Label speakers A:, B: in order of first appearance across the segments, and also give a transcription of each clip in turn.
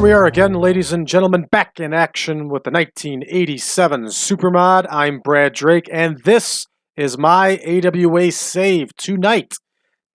A: we are again, ladies and gentlemen, back in action with the 1987 Supermod. I'm Brad Drake, and this is my AWA save tonight.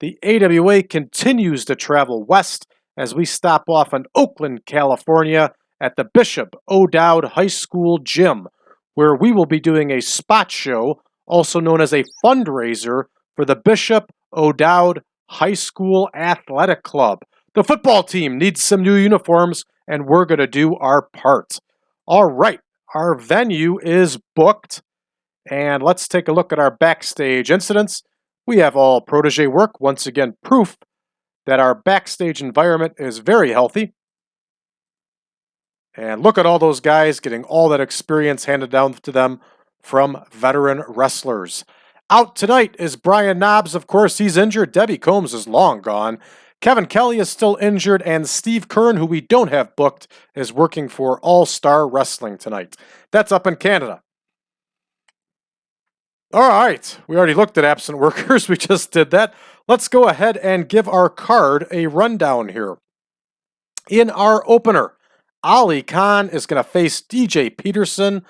A: The AWA continues to travel west as we stop off in Oakland, California at the Bishop O'Dowd High School Gym, where we will be doing a spot show, also known as a fundraiser, for the Bishop O'Dowd High School Athletic Club. The football team needs some new uniforms, and we're going to do our part. All right, our venue is booked, and let's take a look at our backstage incidents. We have all protege work, once again proof that our backstage environment is very healthy. And look at all those guys getting all that experience handed down to them from veteran wrestlers. Out tonight is Brian Knobs. Of course, he's injured. Debbie Combs is long gone. Kevin Kelly is still injured, and Steve Kern, who we don't have booked, is working for All Star Wrestling tonight. That's up in Canada. All right, we already looked at absent workers. We just did that. Let's go ahead and give our card a rundown here. In our opener, Ali Khan is going to face DJ Peterson.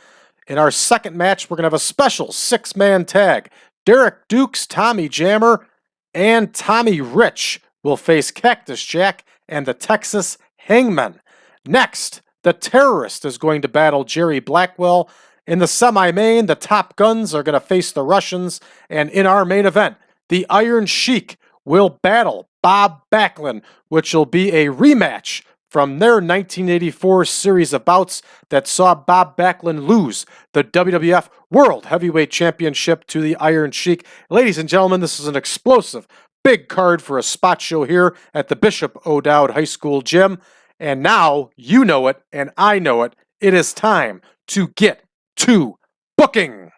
A: In our second match, we're going to have a special six-man tag. Derek Dukes, Tommy Jammer, and Tommy Rich will face Cactus Jack and the Texas Hangmen. Next, the Terrorist is going to battle Jerry Blackwell. In the semi-main, the Top Guns are going to face the Russians. And in our main event, the Iron Sheik will battle Bob Backlund, which will be a rematch from their 1984 series of bouts that saw Bob Backlund lose the WWF World Heavyweight Championship to the Iron Sheik. Ladies and gentlemen, this is an explosive big card for a spot show here at the Bishop O'Dowd High School Gym. And now, you know it, and I know it, it is time to get to booking.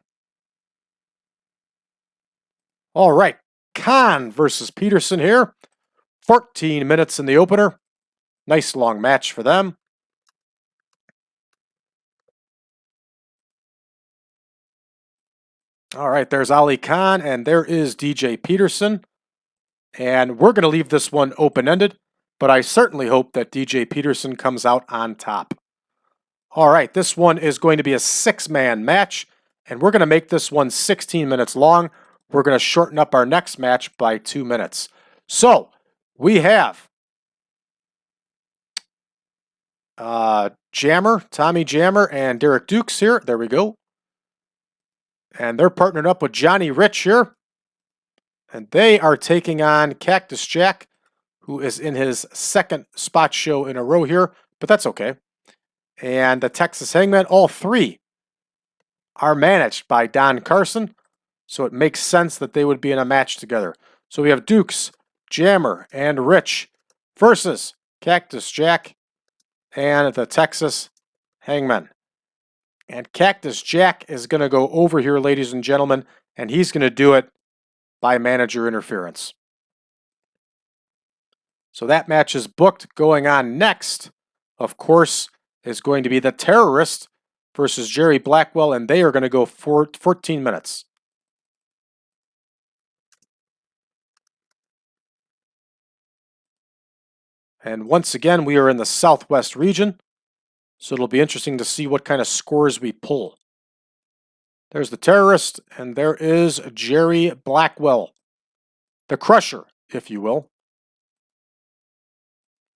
A: All right, Khan versus Peterson here. 14 minutes in the opener. Nice long match for them. All right, there's Ali Khan, and there is DJ Peterson. And we're going to leave this one open-ended, but I certainly hope that DJ Peterson comes out on top. All right, this one is going to be a six-man match, and we're going to make this one 16 minutes long. We're going to shorten up our next match by 2 minutes. So, we have Jammer, Tommy Jammer, and Derek Dukes here. There we go. And they're partnered up with Johnny Rich here. And they are taking on Cactus Jack, who is in his second spot show in a row here, but that's okay. And the Texas Hangmen, all three are managed by Don Carson, so it makes sense that they would be in a match together. So we have Dukes, Jammer, and Rich versus Cactus Jack and the Texas Hangmen. And Cactus Jack is going to go over here, ladies and gentlemen, and he's going to do it by manager interference. So that match is booked. Going on next, of course, is going to be the Terrorist versus Jerry Blackwell, and they are going to go for 14 minutes. And once again, we are in the Southwest region, so it'll be interesting to see what kind of scores we pull. There's the Terrorist, and there is Jerry Blackwell, the Crusher, if you will.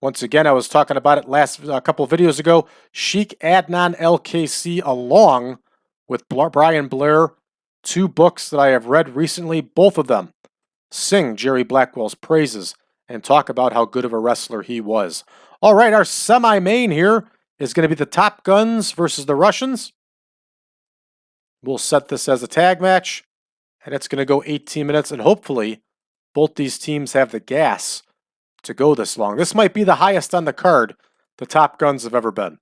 A: Once again, I was talking about it a couple of videos ago. Sheik, Adnan, LKC, along with Brian Blair, two books that I have read recently. Both of them sing Jerry Blackwell's praises and talk about how good of a wrestler he was. All right, our semi-main here is going to be the Top Guns versus the Russians. We'll set this as a tag match, and it's going to go 18 minutes, and hopefully both these teams have the gas to go this long. This might be the highest on the card the Top Guns have ever been.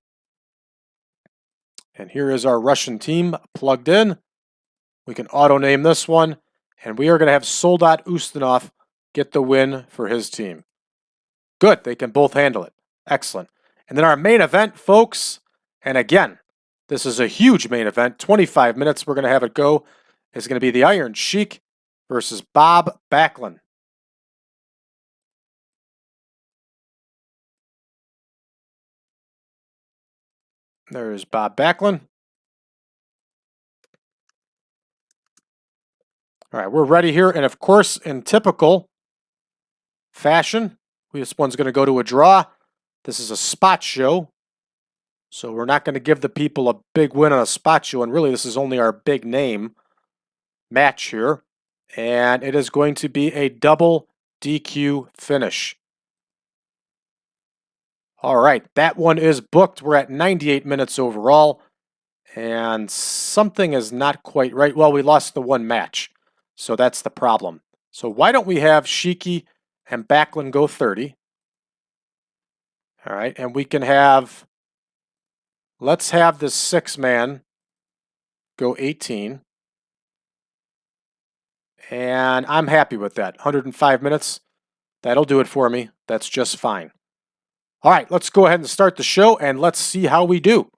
A: And here is our Russian team plugged in. We can auto-name this one, and we are going to have Soldat Ustinov get the win for his team. Good, they can both handle it. Excellent. And then our main event, folks, and again, this is a huge main event, 25 minutes we're going to have it go, is going to be the Iron Sheik versus Bob Backlund. There's Bob Backlund. All right, we're ready here. And of course, in typical fashion, this one's going to go to a draw. This is a spot show. So we're not going to give the people a big win on a spot show. And really, this is only our big name match here. And it is going to be a double DQ finish. All right, that one is booked. We're at 98 minutes overall. And something is not quite right. Well, we lost the one match. So that's the problem. So why don't we have Sheik and Backlund go 30? All right, and we can have, let's have this 6-man go 18. And I'm happy with that. 105 minutes. That'll do it for me. That's just fine. All right, let's go ahead and start the show, and let's see how we do.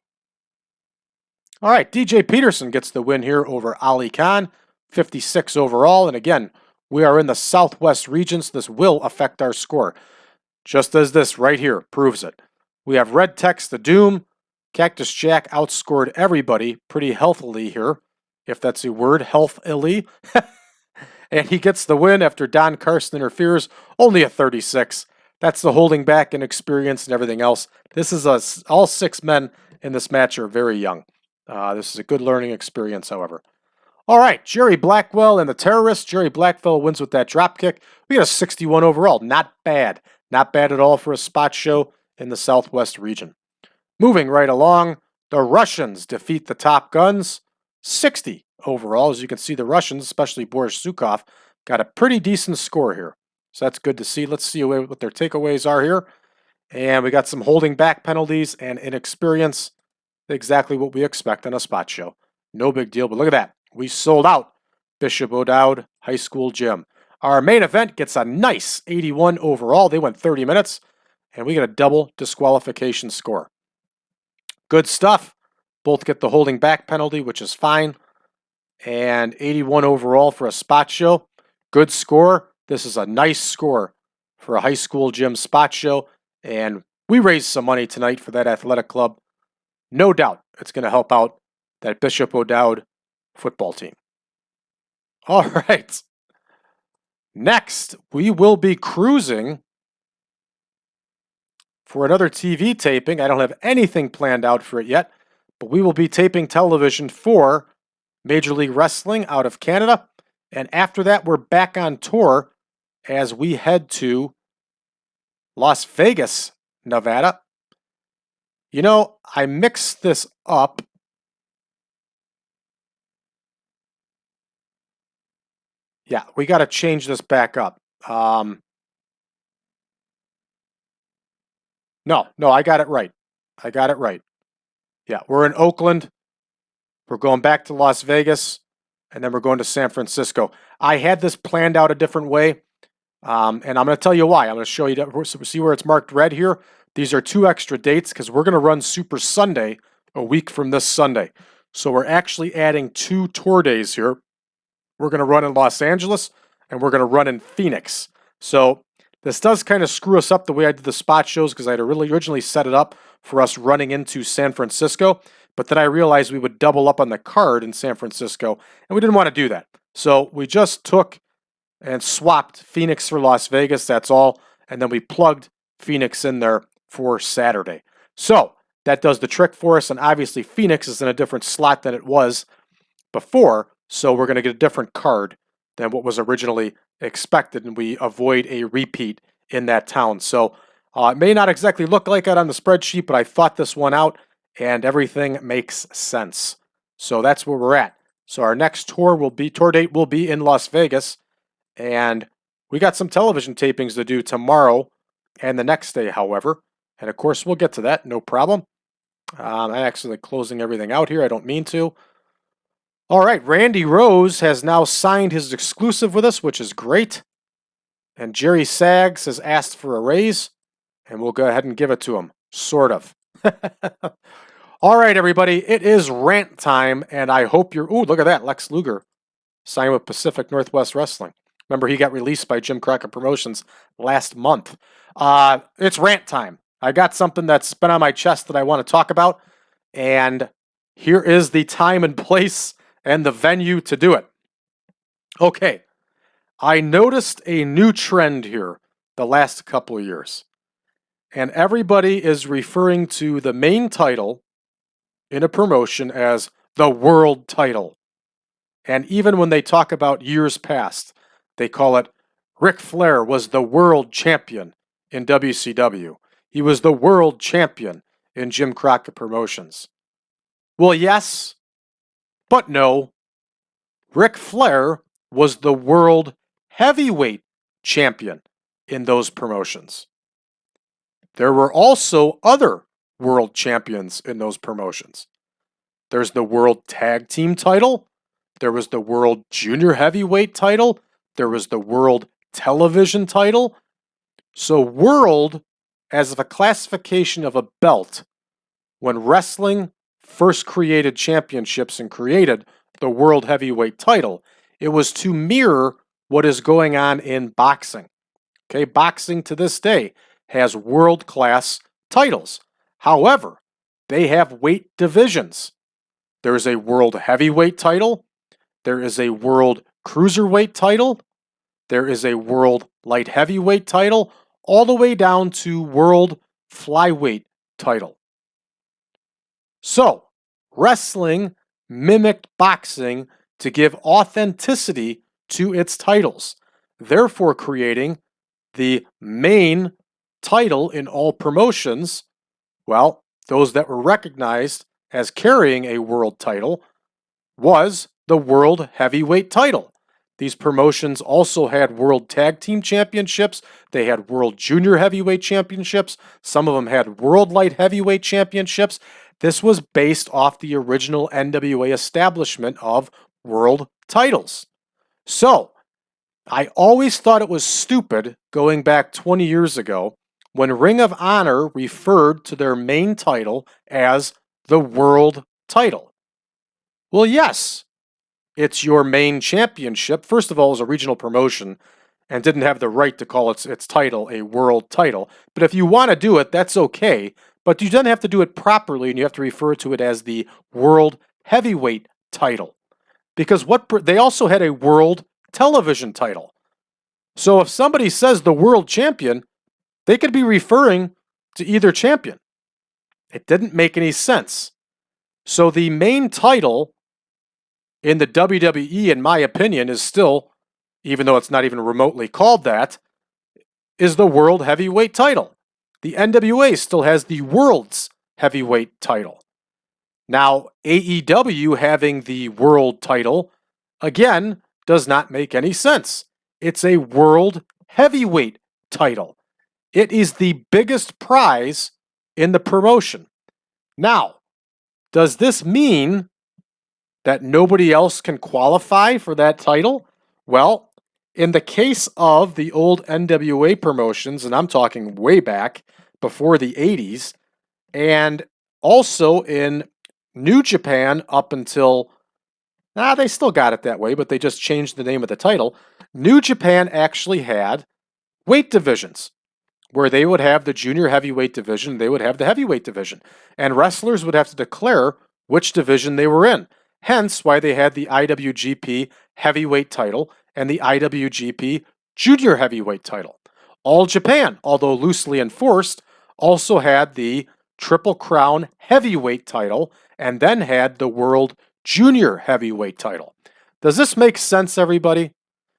A: All right, DJ Peterson gets the win here over Ali Khan, 56 overall. And again, we are in the Southwest region, so this will affect our score. Just as this right here proves it. We have Red Tex the Doom. Cactus Jack outscored everybody pretty healthily here, if that's a word, healthily. And he gets the win after Don Carson interferes, only a 36. That's the holding back and experience and everything else. This is all 6 men in this match are very young. This is a good learning experience, however. All right, Jerry Blackwell and the Terrorist. Jerry Blackwell wins with that drop kick. We got a 61 overall. Not bad. Not bad at all for a spot show in the Southwest region. Moving right along, the Russians defeat the Top Guns. 60 overall. As you can see, the Russians, especially Boris Zukov, got a pretty decent score here. So that's good to see. Let's see what their takeaways are here. And we got some holding back penalties and inexperience. Exactly what we expect on a spot show. No big deal, but look at that. We sold out Bishop O'Dowd High School Gym. Our main event gets a nice 81 overall. They went 30 minutes, and we get a double disqualification score. Good stuff. Both get the holding back penalty, which is fine. And 81 overall for a spot show. Good score. This is a nice score for a high school gym spot show. And we raised some money tonight for that athletic club. No doubt it's going to help out that Bishop O'Dowd football team. All right. Next, we will be cruising for another TV taping. I don't have anything planned out for it yet, but we will be taping television for Major League Wrestling out of Canada. And after that, we're back on tour as we head to Las Vegas, Nevada. You know, I mixed this up. Yeah, we got to change this back up. No, I got it right. I got it right. Yeah, we're in Oakland. We're going back to Las Vegas, and then we're going to San Francisco. I had this planned out a different way, and I'm going to tell you why. I'm going to show you, see where it's marked red here? These are 2 extra dates because we're going to run Super Sunday a week from this Sunday. So we're actually adding 2 tour days here. We're going to run in Los Angeles, and we're going to run in Phoenix. So this does kind of screw us up the way I did the spot shows because I had originally set it up for us running into San Francisco, but then I realized we would double up on the card in San Francisco, and we didn't want to do that. So we just took and swapped Phoenix for Las Vegas, that's all, and then we plugged Phoenix in there for Saturday. So that does the trick for us, and obviously Phoenix is in a different slot than it was before, so we're going to get a different card than what was originally expected, and we avoid a repeat in that town. So it may not exactly look like it on the spreadsheet, but I thought this one out, and everything makes sense. So that's where we're at. So our next tour date will be in Las Vegas, and we got some television tapings to do tomorrow and the next day, however. And of course, we'll get to that, no problem. I'm actually closing everything out here. I don't mean to. All right, Randy Rose has now signed his exclusive with us, which is great. And Jerry Sags has asked for a raise, and we'll go ahead and give it to him, sort of. All right, everybody, it is rant time, and I hope you're... Ooh, look at that, Lex Luger signed with Pacific Northwest Wrestling. Remember, he got released by Jim Crockett Promotions last month. It's rant time. I got something that's been on my chest that I want to talk about, And here is the time and place and the venue to do it. Okay, I noticed a new trend here the last couple of years. And everybody is referring to the main title in a promotion as the world title. And even when they talk about years past, they call it Ric Flair was the world champion in WCW. He was the world champion in Jim Crockett Promotions. Well, yes, but no. Ric Flair was the world heavyweight champion in those promotions. There were also other world champions in those promotions. There's the world tag team title. There was the world junior heavyweight title. There was the world television title. So world, as a classification of a belt, when wrestling first created championships and created the world heavyweight title, it was to mirror what is going on in boxing. Okay, boxing to this day has world-class titles. However, they have weight divisions. There is a world heavyweight title. There is a world cruiserweight title. There is a world light heavyweight title, all the way down to world flyweight title. So, wrestling mimicked boxing to give authenticity to its titles, therefore creating the main title in all promotions. Well, those that were recognized as carrying a world title was the world heavyweight title. These promotions also had world tag team championships. They had world junior heavyweight championships. Some of them had world light heavyweight championships. This was based off the original NWA establishment of world titles. So, I always thought it was stupid going back 20 years ago when Ring of Honor referred to their main title as the world title. Well, yes, it's your main championship. First of all, it was a regional promotion and didn't have the right to call its title a world title. But if you want to do it, that's okay. But you don't have to do it properly, and you have to refer to it as the world heavyweight title. Because they also had a world television title. So if somebody says the world champion, they could be referring to either champion. It didn't make any sense. So the main title in the WWE, in my opinion, is still, even though it's not even remotely called that, is the world heavyweight title. The NWA still has the world's heavyweight title. Now, AEW having the world title, again, does not make any sense. It's a world heavyweight title. It is the biggest prize in the promotion. Now, does this mean that nobody else can qualify for that title? Well, in the case of the old NWA promotions, and I'm talking way back before the 80s, and also in New Japan up until, they still got it that way, but they just changed the name of the title. New Japan actually had weight divisions where they would have the junior heavyweight division, they would have the heavyweight division, and wrestlers would have to declare which division they were in. Hence why they had the IWGP heavyweight title and the IWGP junior heavyweight title. All Japan, although loosely enforced, also had the Triple Crown heavyweight title and then had the World Junior heavyweight title. Does this make sense, everybody?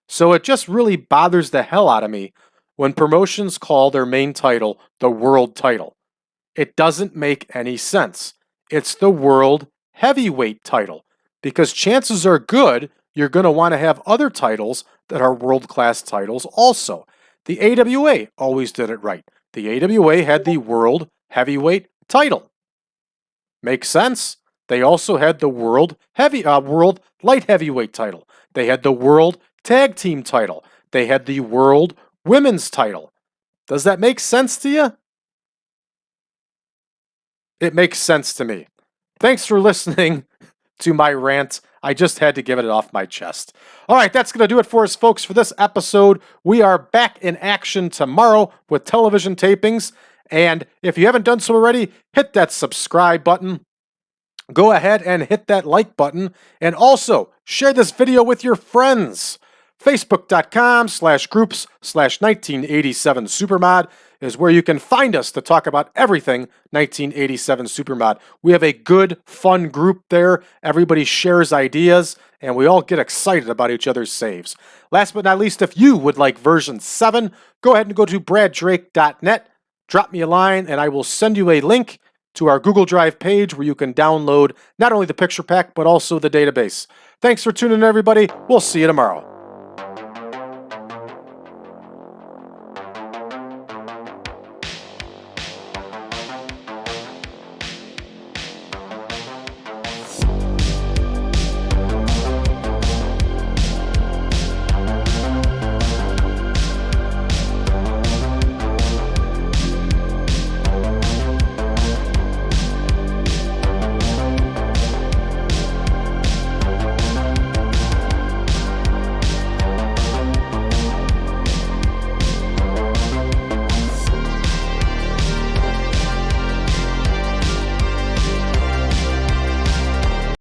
A: So it just really bothers the hell out of me when promotions call their main title the world title. It doesn't make any sense. It's the world heavyweight title, because chances are good you're going to want to have other titles that are world-class titles also. The AWA always did it right. The AWA had the world heavyweight title. Makes sense? They also had the world light heavyweight title. They had the world tag team title. They had the world women's title. Does that make sense to you? It makes sense to me. Thanks for listening to my rant. I just had to get it off my chest. All right, that's going to do it for us, folks, for this episode. We are back in action tomorrow with television tapings. And if you haven't done so already, hit that subscribe button. go ahead and hit that like button, and also share this video with your friends. Facebook.com/groups/1987 Supermod is where you can find us to talk about everything 1987 Supermod. We have a good, fun group there. Everybody shares ideas, and we all get excited about each other's saves. Last but not least, if you would like version 7, go ahead and go to braddrake.net, drop me a line, and I will send you a link to our Google Drive page where you can download not only the picture pack, but also the database. Thanks for tuning in, everybody. We'll see you tomorrow.